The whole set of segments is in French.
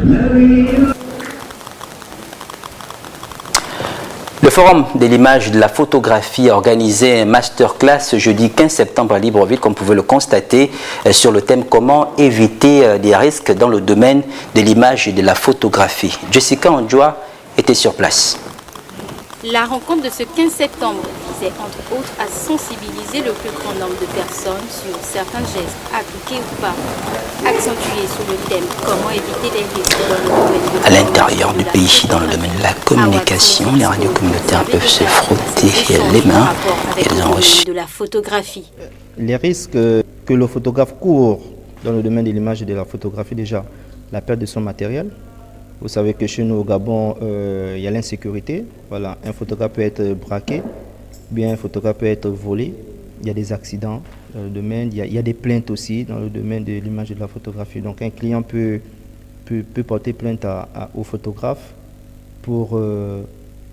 Le Forum de l'image et de la photographie a organisé un masterclass ce jeudi 15 septembre à Libreville, comme vous pouvez le constater, sur le thème « Comment éviter des risques dans le domaine de l'image et de la photographie ». Jessica Ondjoa était sur place. La rencontre de ce 15 septembre visait entre autres à sensibiliser le plus grand nombre de personnes sur certains gestes, appliqués ou pas, accentués sur le thème « Comment éviter les risques dans le domaine de à l'intérieur du pays, dans le domaine de la communication, les radios communautaires peuvent se frotter les mains et elles ont reçu de la photographie. Les risques que le photographe court dans le domaine de l'image et de la photographie, déjà, la perte de son matériel. Vous savez que chez nous au Gabon, il y a l'insécurité. Voilà, un photographe peut être braqué, bien un photographe peut être volé. Il y a des accidents dans le domaine, il y a des plaintes aussi dans le domaine de l'image et de la photographie. Donc un client peut porter plainte au photographe pour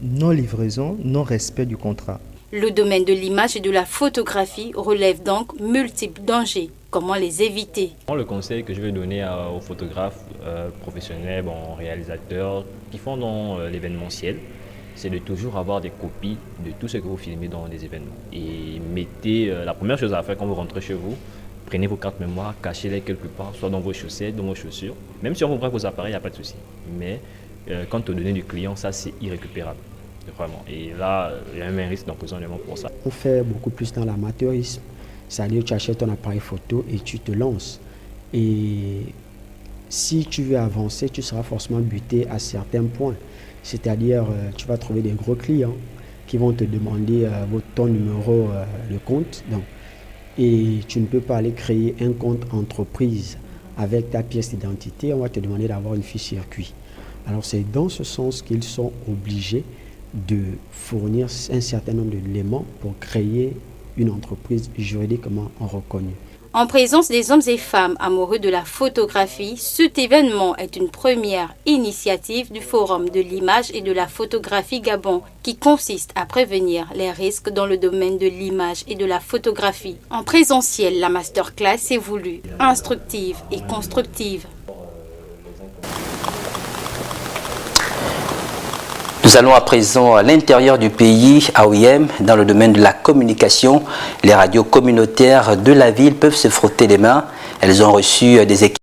non-livraison, non-respect du contrat. Le domaine de l'image et de la photographie relève donc multiples dangers. Comment les éviter? Le conseil que je vais donner aux photographes professionnels, réalisateurs qui font dans l'événementiel, c'est de toujours avoir des copies de tout ce que vous filmez dans les événements. Et mettez, la première chose à faire quand vous rentrez chez vous, prenez vos cartes mémoire, cachez-les quelque part, soit dans vos chaussettes, dans vos chaussures. Même si on vous braque vos appareils, il n'y a pas de souci. Mais quant aux données du client, ça c'est irrécupérable. Vraiment. Et là, il y a même un risque d'emprisonnement pour ça. On fait beaucoup plus dans l'amateurisme. C'est-à-dire que tu achètes ton appareil photo et tu te lances. Et si tu veux avancer, tu seras forcément buté à certains points. C'est-à-dire tu vas trouver des gros clients qui vont te demander ton numéro de compte. Donc, et tu ne peux pas aller créer un compte entreprise avec ta pièce d'identité. On va te demander d'avoir une fiche circuit. Alors c'est dans ce sens qu'ils sont obligés de fournir un certain nombre d'éléments pour créer une entreprise juridiquement reconnue. En présence des hommes et femmes amoureux de la photographie, cet événement est une première initiative du Forum de l'image et de la photographie Gabon qui consiste à prévenir les risques dans le domaine de l'image et de la photographie. En présentiel, la masterclass est voulue instructive et constructive. Nous allons à présent à l'intérieur du pays, à Ouihem, dans le domaine de la communication. Les radios communautaires de la ville peuvent se frotter les mains. Elles ont reçu des équipes